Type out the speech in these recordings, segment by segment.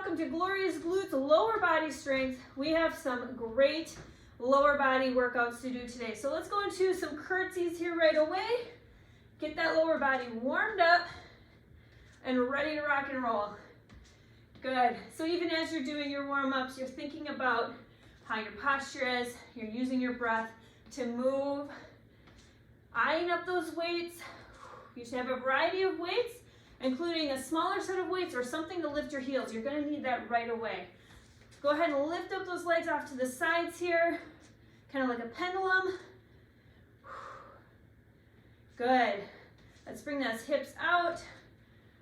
welcome to Glorious Glutes Lower Body Strength. We have some great lower body workouts to do today. So let's go into some curtsies here right away. Get that lower body warmed up and ready to rock and roll. Good. So even as you're doing your warm-ups, you're thinking about how your posture is. You're using your breath to move, eyeing up those weights. You should have a variety of weights, including a smaller set of weights or something to lift your heels. You're going to need that right away. Go ahead and lift up those legs off to the sides here, kind of like a pendulum. Good. Let's bring those hips out.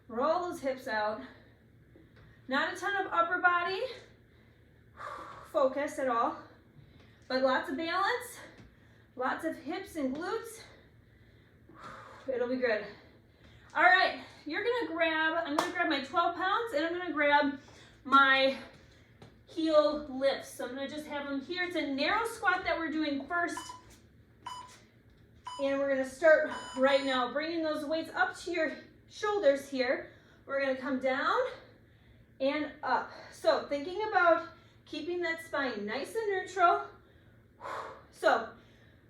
Roll those hips out. Not a ton of upper body focus at all, but lots of balance, lots of hips and glutes. It'll be good. All right, I'm gonna grab my 12 pounds and I'm gonna grab my heel lifts. So I'm gonna just have them here. It's a narrow squat that we're doing first. And we're gonna start right now, bringing those weights up to your shoulders here. We're gonna come down and up. So thinking about keeping that spine nice and neutral. So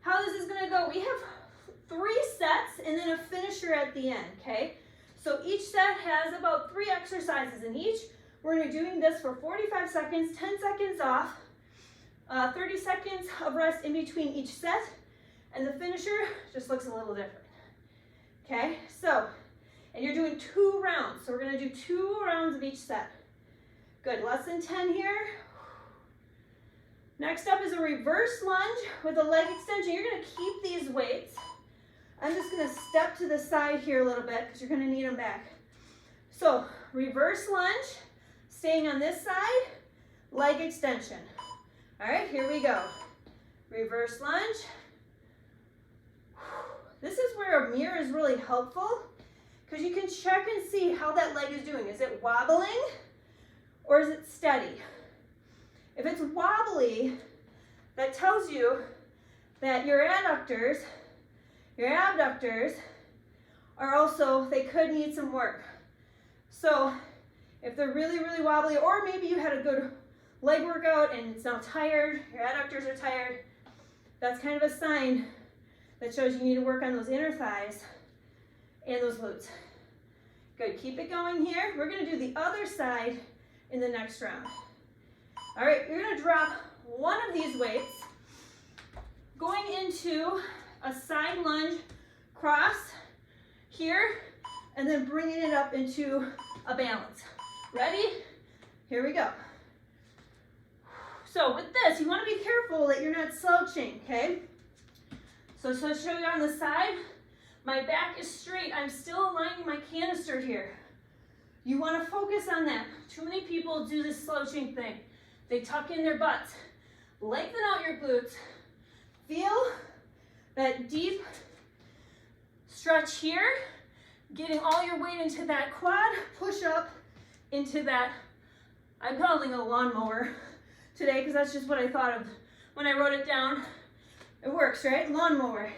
how this is gonna go, we have 3 sets and then a finisher at the end, okay? So each set has about 3 exercises in each. We're gonna be doing this for 45 seconds, 10 seconds off, 30 seconds of rest in between each set, and the finisher just looks a little different, okay? So, and you're doing 2 rounds, so we're gonna do 2 rounds of each set. Good, less than 10 here. Next up is a reverse lunge with a leg extension. You're gonna keep these weights. I'm just gonna step to the side here a little bit because you're gonna need them back. So, reverse lunge, staying on this side, leg extension. All right, here we go. Reverse lunge. This is where a mirror is really helpful because you can check and see how that leg is doing. Is it wobbling or is it steady? If it's wobbly, that tells you that your adductors, your abductors are also, they could need some work. So if they're really, really wobbly, or maybe you had a good leg workout and it's now tired, your adductors are tired, that's kind of a sign that shows you need to work on those inner thighs and those glutes. Good, keep it going here. We're gonna do the other side in the next round. All right, you're gonna drop one of these weights, going into a side lunge cross here, and then bringing it up into a balance. Ready? Here we go. So with this, you want to be careful that you're not slouching, okay? So show you on the side, my back is straight. I'm still aligning my canister here. You want to focus on that. Too many people do this slouching thing. They tuck in their butts. Lengthen out your glutes. Feel that deep stretch here, getting all your weight into that quad, push up into that. I'm calling it a lawnmower today because that's just what I thought of when I wrote it down. It works, right? Lawnmower.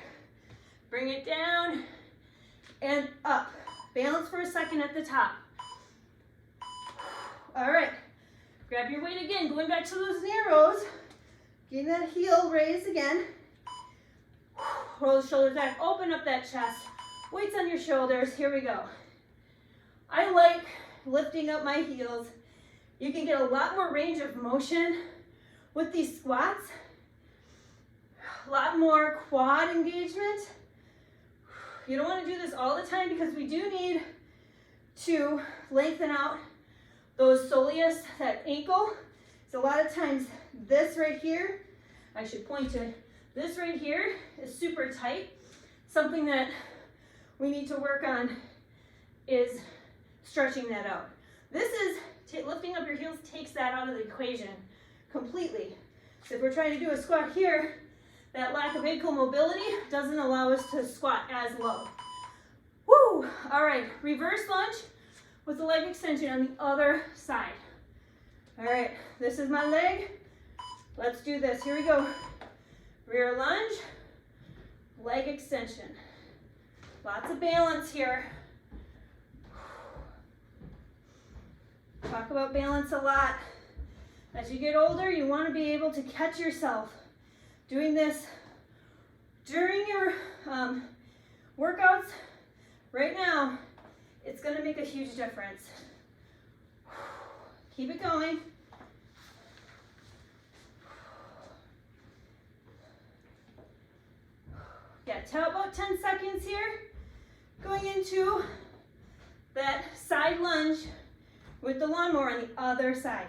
Bring it down and up. Balance for a second at the top. All right, grab your weight again, going back to those narrows. Getting that heel raised again. Roll the shoulders back, open up that chest. Weights on your shoulders, here we go. I like lifting up my heels. You can get a lot more range of motion with these squats. A lot more quad engagement. You don't want to do this all the time because we do need to lengthen out those soleus, that ankle. So a lot of times this right here, I should point to this right here is super tight. Something that we need to work on is stretching that out. This is, lifting up your heels takes that out of the equation completely. So if we're trying to do a squat here, that lack of ankle mobility doesn't allow us to squat as low. Woo! All right, reverse lunge with the leg extension on the other side. All right, this is my leg. Let's do this. Here we go. Rear lunge, leg extension. Lots of balance here. Talk about balance a lot. As you get older, you want to be able to catch yourself doing this during your workouts. Right now, it's going to make a huge difference. Keep it going. Yeah, tell about 10 seconds here. Going into that side lunge with the lawnmower on the other side.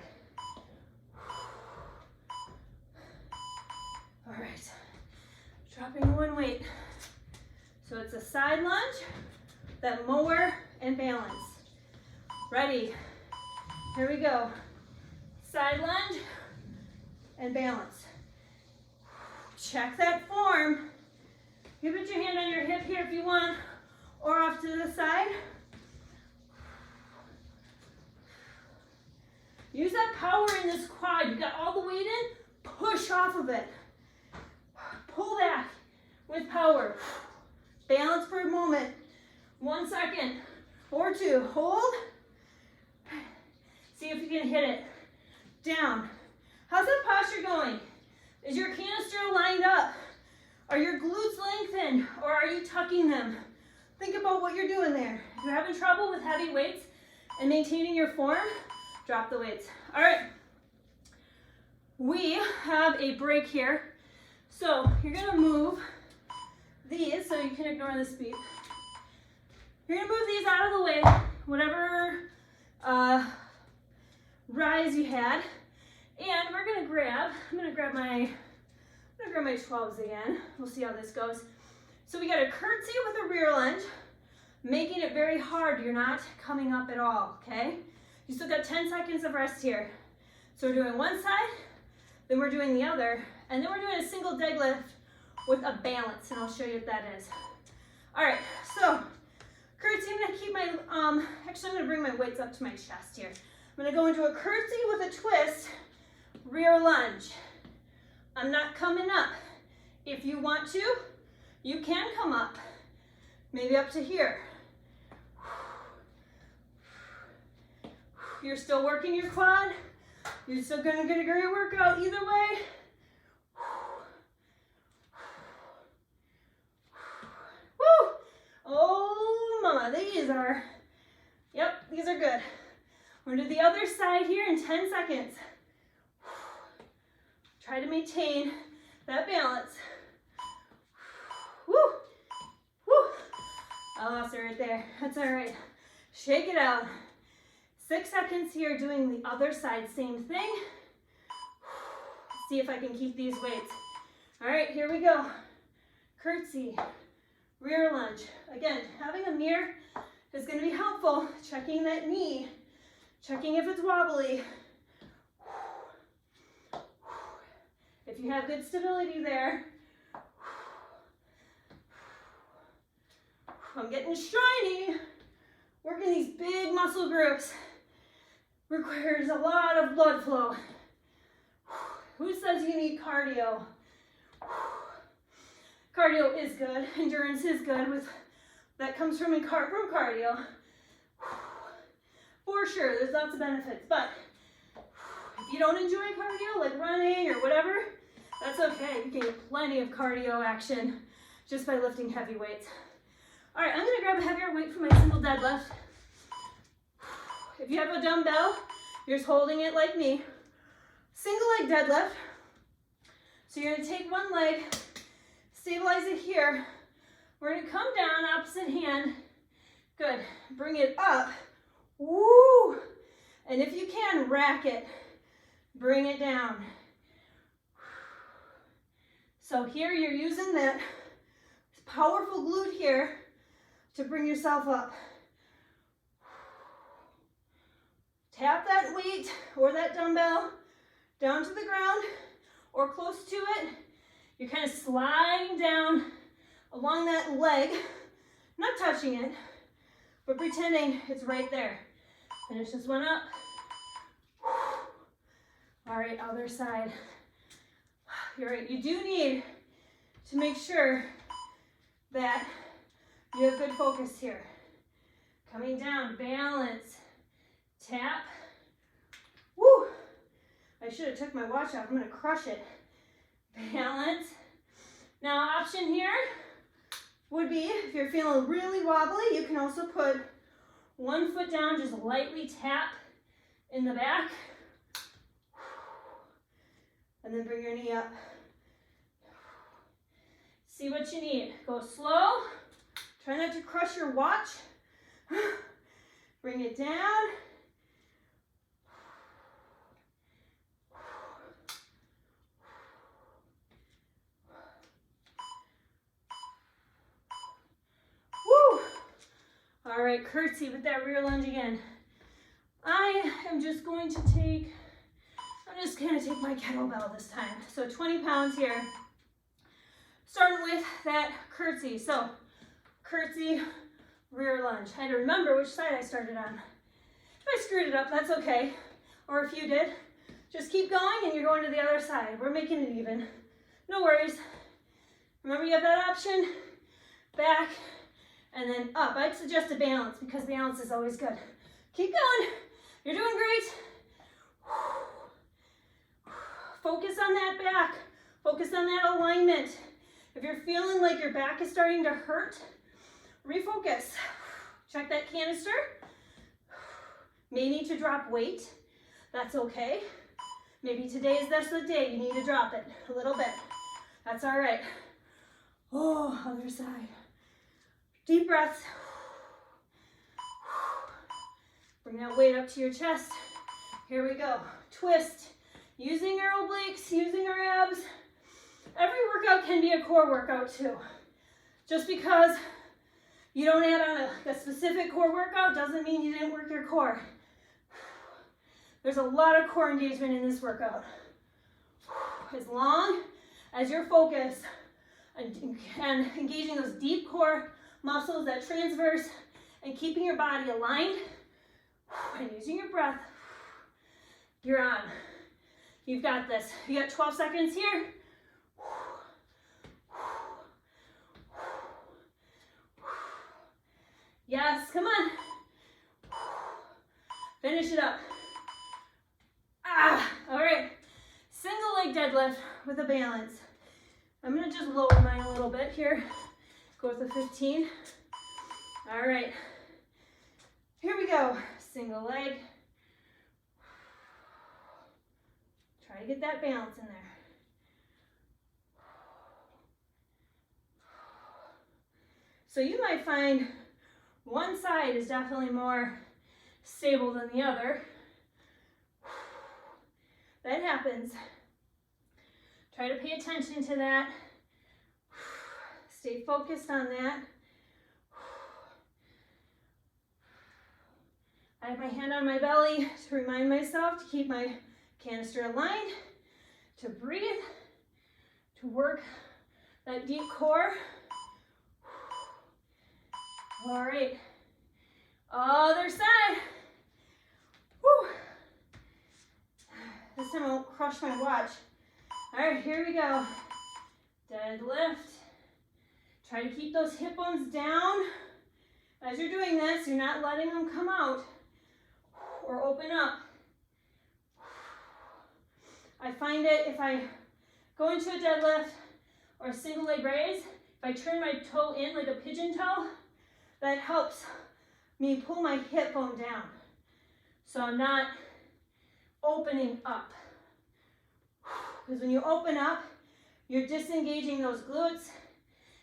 All right, dropping one weight. So it's a side lunge, that mower, and balance. Ready, here we go. Side lunge and balance. Check that form. You put your hand on your hip here if you want, or off to the side. Use that power in this quad. You got all the weight in, push off of it. Pull back with power. Balance for a moment. 1 second or 2. Hold. See if you can hit it. Down. How's that posture going? Is your canister lined up? Are your glutes lengthened or are you tucking them? Think about what you're doing there. If you're having trouble with heavy weights and maintaining your form, drop the weights. All right. We have a break here. So you're gonna move these, so you can ignore this beep. You're gonna move these out of the way, whatever rise you had. And we're gonna I'm gonna grab my 12s again. We'll see how this goes. So we got a curtsy with a rear lunge, making it very hard. You're not coming up at all, okay? You still got 10 seconds of rest here. So we're doing one side, then we're doing the other, and then we're doing a single deadlift with a balance, and I'll show you what that is. All right, so curtsy, I'm gonna keep my, actually I'm gonna bring my weights up to my chest here. I'm gonna go into a curtsy with a twist, rear lunge. I'm not coming up. If you want to, you can come up, maybe up to here. You're still working your quad. You're still gonna get a great workout either way. Woo! Oh, mama, these are good. We're gonna do the other side here in 10 seconds. Try to maintain that balance. Woo! Woo! I lost it right there. That's all right. Shake it out. 6 seconds here doing the other side, same thing. See if I can keep these weights. All right, here we go. Curtsy, rear lunge. Again, having a mirror is gonna be helpful. Checking that knee, checking if it's wobbly. If you have good stability there. I'm getting shiny. Working these big muscle groups requires a lot of blood flow. Who says you need cardio? Cardio is good. Endurance is good. That comes from cardio. For sure, there's lots of benefits. But if you don't enjoy cardio, like running or whatever, that's okay. You can get plenty of cardio action just by lifting heavy weights. All right, I'm gonna grab a heavier weight for my single deadlift. If you have a dumbbell, you're just holding it like me. Single leg deadlift. So you're gonna take one leg, stabilize it here. We're gonna come down, opposite hand. Good, bring it up. Woo! And if you can, rack it. Bring it down. So here you're using that powerful glute here to bring yourself up. Tap that weight or that dumbbell down to the ground or close to it. You're kind of sliding down along that leg, not touching it, but pretending it's right there. Finish this one up. All right, other side. You're right, you do need to make sure that you have good focus here. Coming down, balance, tap, should have took my watch off. I'm gonna crush it. Balance. Now option here would be, if you're feeling really wobbly, you can also put one foot down, just lightly tap in the back. And then bring your knee up. See what you need. Go slow. Try not to crush your watch. Bring it down. Woo! All right, curtsy with that rear lunge again. I'm just going to take my kettlebell this time. So 20 pounds here. Starting with that curtsy. So curtsy, rear lunge. I had to remember which side I started on. If I screwed it up, that's okay. Or if you did, just keep going and you're going to the other side. We're making it even. No worries. Remember you have that option. Back and then up. I'd suggest a balance because balance is always good. Keep going. You're doing great. Focus on that back. Focus on that alignment. If you're feeling like your back is starting to hurt, refocus. Check that canister. May need to drop weight. That's okay. Maybe that's the day you need to drop it a little bit. That's all right. Oh, other side. Deep breaths. Bring that weight up to your chest. Here we go. Twist. Using our obliques, using our abs. Every workout can be a core workout too. Just because you don't add on a specific core workout doesn't mean you didn't work your core. There's a lot of core engagement in this workout. As long as you're focused and engaging those deep core muscles that transverse and keeping your body aligned and using your breath, you're on. You've got this. You got 12 seconds here. Yes, come on. Finish it up. All right. Single leg deadlift with a balance. I'm gonna just lower mine a little bit here. Go with the 15. All right. Here we go. Single leg. Try to get that balance in there. So you might find one side is definitely more stable than the other. That happens. Try to pay attention to that. Stay focused on that. I have my hand on my belly to remind myself to keep my canister aligned, to breathe, to work that deep core. All right, other side. Woo. This time I won't crush my watch. All right, here we go. Deadlift. Try to keep those hip bones down. As you're doing this, you're not letting them come out or open up. I find it if I go into a deadlift or a single leg raise, if I turn my toe in like a pigeon toe, that helps me pull my hip bone down. So I'm not opening up. Because when you open up, you're disengaging those glutes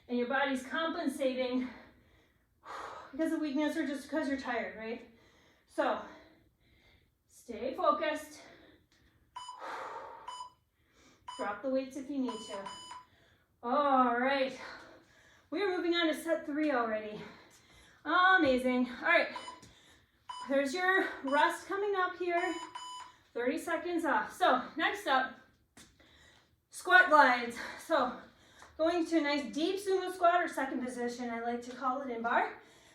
and your body's compensating because of weakness or just because you're tired, right? So stay focused. Drop the weights if you need to. All right. We are moving on to set 3 already. Amazing. All right. There's your rest coming up here. 30 seconds off. So next up, squat glides. So going to a nice deep sumo squat or second position, I like to call it in bar.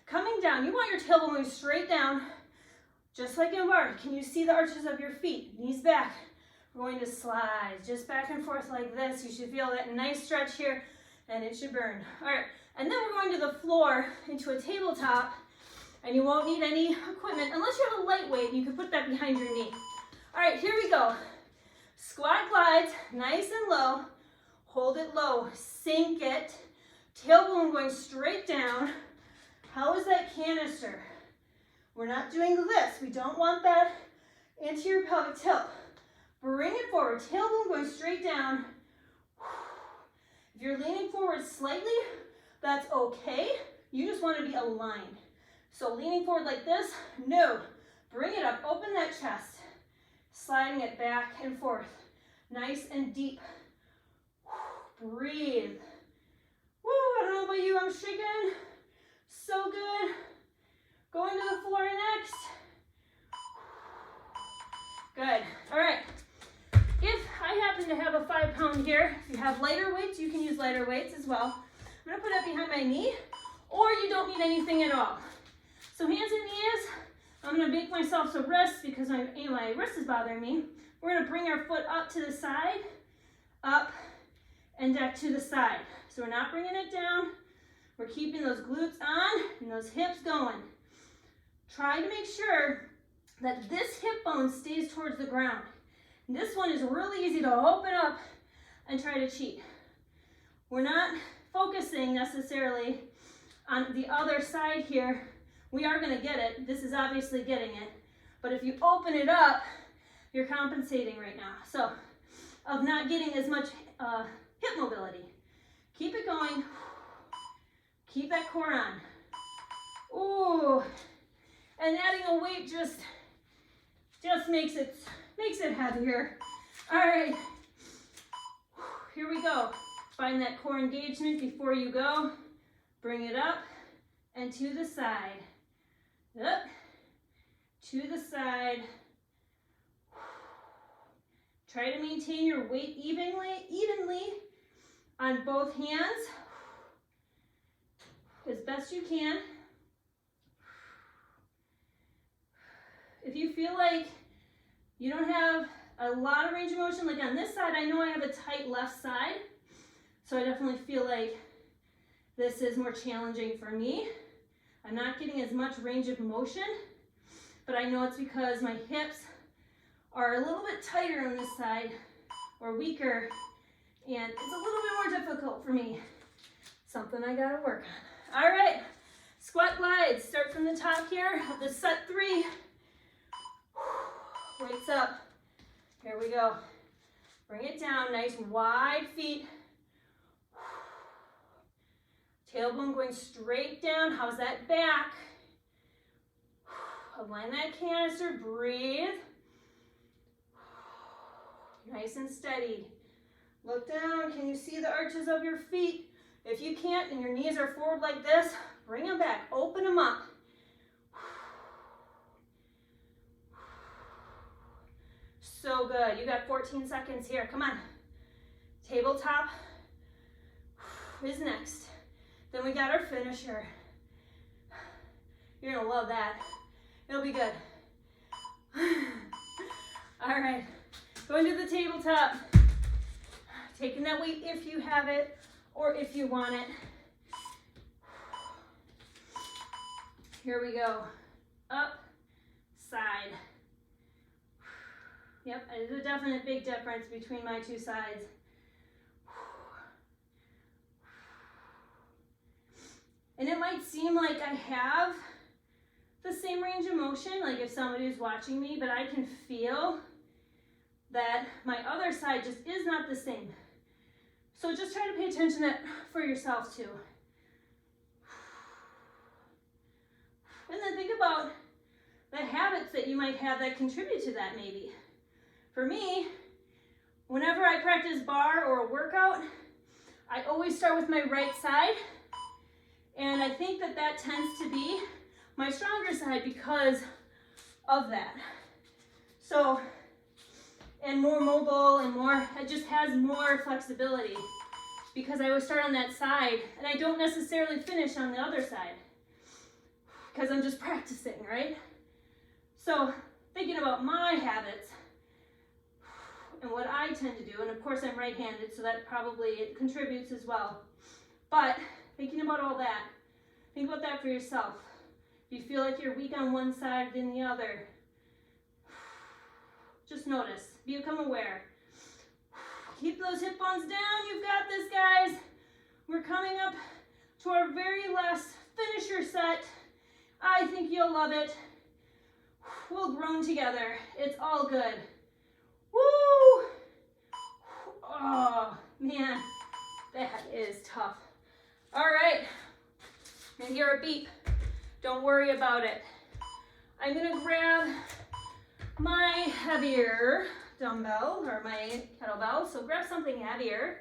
Coming down, you want your tailbone going straight down, just like in bar. Can you see the arches of your feet? Knees back. We're going to slide just back and forth like this. You should feel that nice stretch here and it should burn. All right, and then we're going to the floor into a tabletop and you won't need any equipment unless you have a lightweight. You can put that behind your knee. All right, here we go. Squat glides, nice and low. Hold it low, sink it. Tailbone going straight down. How is that canister? We're not doing this. We don't want that anterior pelvic tilt. Bring it forward, tailbone going straight down. If you're leaning forward slightly, that's okay. You just want to be aligned. So leaning forward like this, no. Bring it up, open that chest. Sliding it back and forth. Nice and deep. Breathe. Woo, I don't know about you, I'm shaking. So good. Going to the floor next. Good, all right. If I happen to have a 5 pound here, if you have lighter weights, you can use lighter weights as well. I'm gonna put that behind my knee, or you don't need anything at all. So hands and knees, I'm gonna make myself some wrists because my wrist is bothering me. We're gonna bring our foot up to the side, up, and back to the side. So we're not bringing it down. We're keeping those glutes on and those hips going. Try to make sure that this hip bone stays towards the ground. And this one is really easy to open up and try to cheat. We're not focusing necessarily on the other side here. We are gonna get it. This is obviously getting it. But if you open it up, you're compensating right now. So, of not getting as much hip mobility. Keep it going. Keep that core on. Ooh. And adding a weight just makes it heavier. All right. Here we go. Find that core engagement before you go. Bring it up and to the side. Up, to the side. Try to maintain your weight evenly on both hands as best you can. If you feel like you don't have a lot of range of motion, like on this side, I know I have a tight left side, so I definitely feel like this is more challenging for me. I'm not getting as much range of motion, but I know it's because my hips are a little bit tighter on this side or weaker, and it's a little bit more difficult for me. Something I gotta work on. All right, squat glides. Start from the top here of the set 3. Weights up. Here we go. Bring it down, nice wide feet. Tailbone going straight down. How's that back? Align that canister, breathe. Nice and steady. Look down, can you see the arches of your feet? If you can't and your knees are forward like this, bring them back, open them up. So good, you got 14 seconds here, come on. Tabletop is next. Then we got our finisher. You're gonna love that. It'll be good. All right, going to the tabletop. Taking that weight if you have it or if you want it. Here we go. Up, side. Yep, there's a definite big difference between my two sides. And it might seem like I have the same range of motion, like if somebody's watching me, but I can feel that my other side just is not the same. So just try to pay attention to that for yourself too. And then think about the habits that you might have that contribute to that maybe. For me, whenever I practice bar or a workout, I always start with my right side. And I think that that tends to be my stronger side because of that. So, and more mobile and more, it just has more flexibility because I always start on that side and I don't necessarily finish on the other side because I'm just practicing, right? So, thinking about my habits and what I tend to do, and of course I'm right-handed, so that probably it contributes as well. But thinking about all that, think about that for yourself. If you feel like you're weak on one side than the other, just notice, become aware. Keep those hip bones down. You've got this, guys. We're coming up to our very last finisher set. I think you'll love it. We'll groan together. It's all good. Woo! Oh, man, that is tough. All right, I'm gonna hear a beep. Don't worry about it. I'm gonna grab my heavier dumbbell or my kettlebell. So grab something heavier.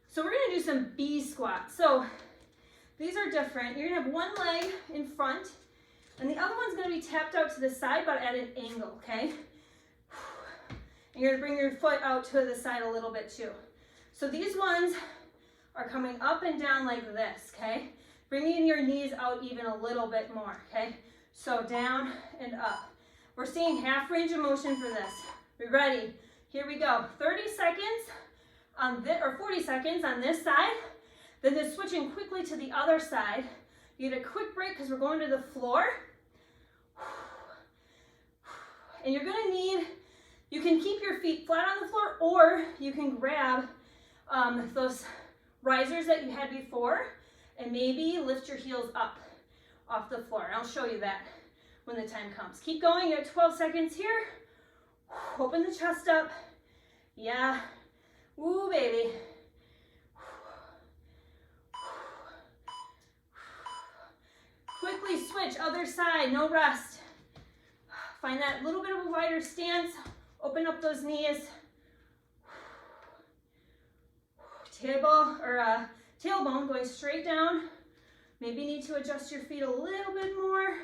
So we're gonna do some B squats. So these are different. You're gonna have one leg in front and the other one's gonna be tapped out to the side, but at an angle, okay? And you're gonna bring your foot out to the side a little bit too. So these ones are coming up and down like this, okay? Bringing your knees out even a little bit more, okay? So down and up. We're seeing half range of motion for this. We ready? Here we go. 30 seconds on this, or 40 seconds on this side. Then just switching quickly to the other side. You get a quick break because we're going to the floor. And you're gonna need, you can keep your feet flat on the floor or you can grab those risers that you had before and maybe lift your heels up off the floor. I'll show you that when the time comes. Keep going, you have 12 seconds here. Open the chest up. Yeah. Woo, baby. Quickly switch, other side, no rest. Find that little bit of a wider stance. Open up those knees. Tailbone going straight down. Maybe need to adjust your feet a little bit more.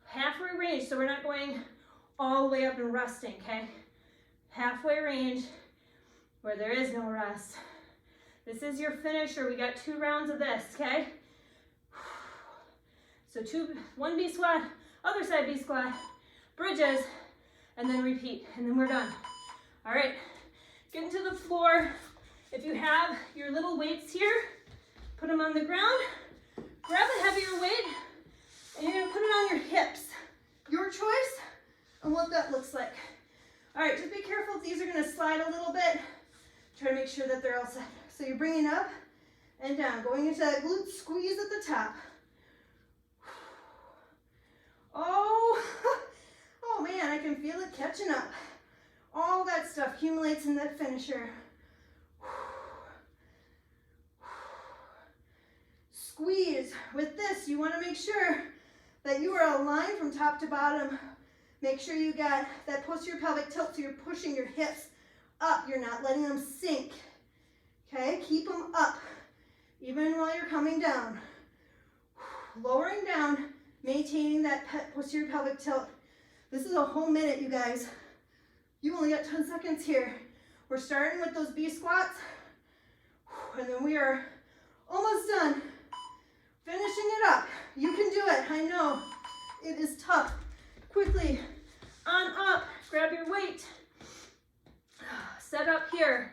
Halfway range, so we're not going all the way up and resting, okay? Halfway range where there is no rest. This is your finisher. We got 2 rounds of this, okay? So one B squat, other side B squat, bridges, and then repeat, and then we're done. All right, get into the floor. If you have your little weights here, put them on the ground. Grab a heavier weight, and you're gonna put it on your hips. Your choice on what that looks like. All right, just be careful. These are gonna slide a little bit. Try to make sure that they're all set. So you're bringing up and down, going into that glute squeeze at the top. Oh, oh man, I can feel it catching up. All that stuff accumulates in that finisher. Squeeze. With this, you want to make sure that you are aligned from top to bottom. Make sure you got that posterior pelvic tilt so you're pushing your hips up. You're not letting them sink. Okay, keep them up even while you're coming down. Lowering down, maintaining that posterior pelvic tilt. This is a whole minute, you guys. You only got 10 seconds here. We're starting with those B squats, and then we are almost done. Finishing it up. You can do it. I know it is tough. Quickly on up. Grab your weight. Set up here.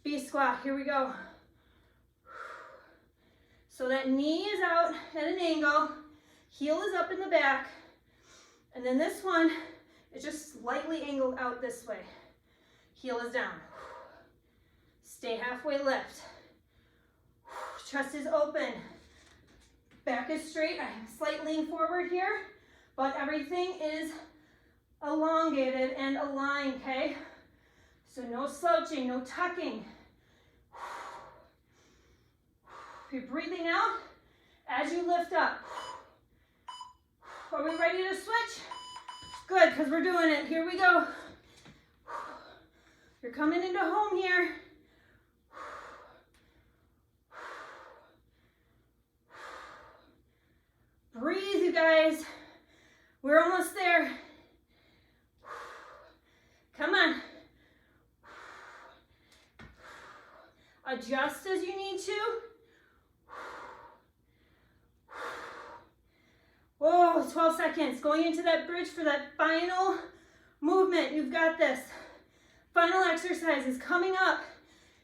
B squat. Here we go. So that knee is out at an angle. Heel is up in the back. And then this one is just slightly angled out this way. Heel is down. Stay halfway lift. Chest is open. Back is straight. I'm slightly leaning forward here, but everything is elongated and aligned, okay? So no slouching, no tucking. You're breathing out as you lift up. Are we ready to switch? Good, because we're doing it. Here we go. You're coming into home here. Breathe, you guys. We're almost there. Come on. Adjust as you need to. Whoa, 12 seconds. Going into that bridge for that final movement. You've got this. Final exercise is coming up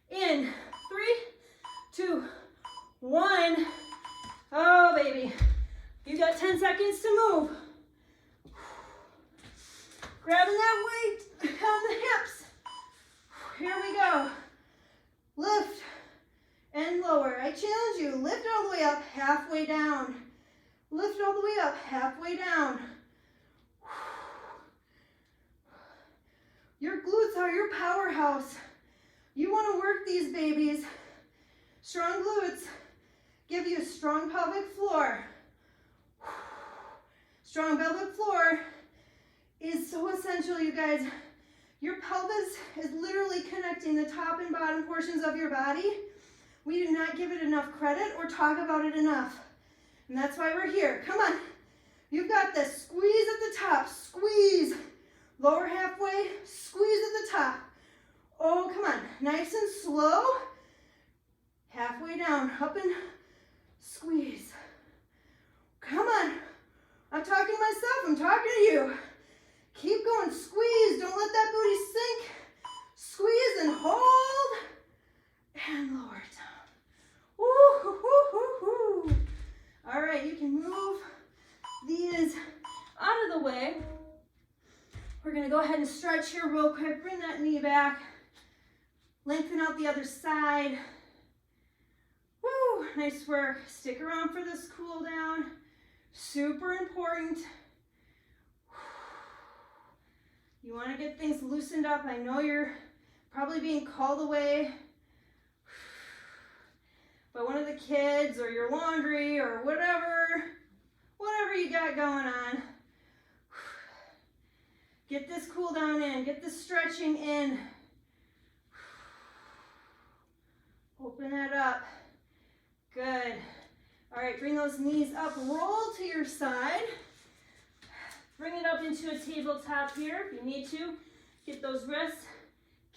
in 3, 2, 1. Oh, baby. You got 10 seconds seconds to move. Grabbing that weight on the hips. Here we go. Lift and lower. I challenge you, lift all the way up, halfway down. Lift all the way up, halfway down. Your glutes are your powerhouse. You want to work these babies. Strong glutes give you a strong pelvic floor. Strong pelvic floor is so essential, you guys. Your pelvis is literally connecting the top and bottom portions of your body. We do not give it enough credit or talk about it enough. And that's why we're here. Come on. You've got this. Squeeze at the top. Squeeze. Lower halfway. Squeeze at the top. Oh, come on. Nice and slow. Halfway down. Up and squeeze. Come on. I'm talking to myself. I'm talking to you. Keep going. Squeeze. Don't let that booty sink. Squeeze and hold. And lower it down. Woo, hoo, hoo, hoo, hoo. All right, you can move these out of the way. We're going to go ahead and stretch here real quick. Bring that knee back. Lengthen out the other side. Woo, nice work. Stick around for this cool down. Super important. You want to get things loosened up. I know you're probably being called away by one of the kids or your laundry or whatever you got going on. Get this cool down in, get this stretching in. Open that up. Good. All right, bring those knees up, roll to your side. Bring it up into a tabletop here if you need to. Get those wrists.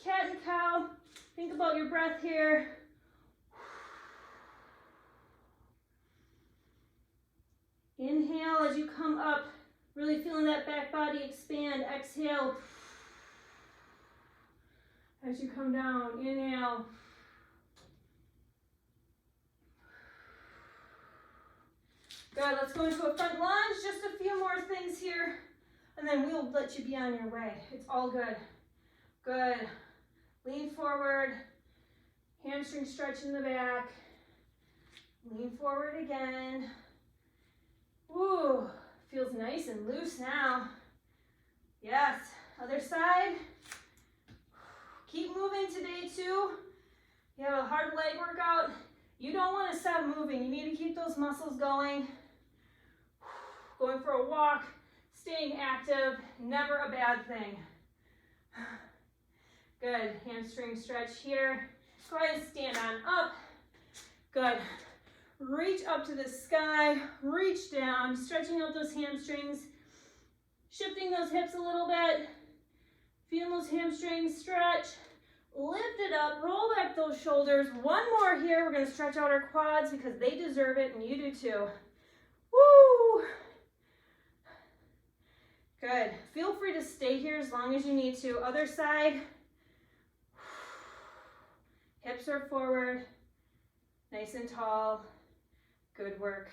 Cat and cow. Think about your breath here. Inhale as you come up, really feeling that back body expand. Exhale as you come down. Inhale. Good, let's go into a front lunge. Just a few more things here, and then we'll let you be on your way. It's all good. Good. Lean forward. Hamstring stretch in the back. Lean forward again. Ooh, feels nice and loose now. Yes, other side. Keep moving today too. You have a hard leg workout. You don't want to stop moving. You need to keep those muscles going. Going for a walk, staying active, never a bad thing. Good, hamstring stretch here. Go ahead and stand on up. Good. Reach up to the sky, reach down, stretching out those hamstrings, shifting those hips a little bit, feeling those hamstrings stretch, lift it up, roll back those shoulders. One more here, we're gonna stretch out our quads because they deserve it and you do too. Woo! Good, feel free to stay here as long as you need to. Other side, hips are forward, nice and tall. Good work.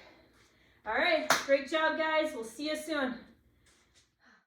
All right, great job, guys. We'll see you soon.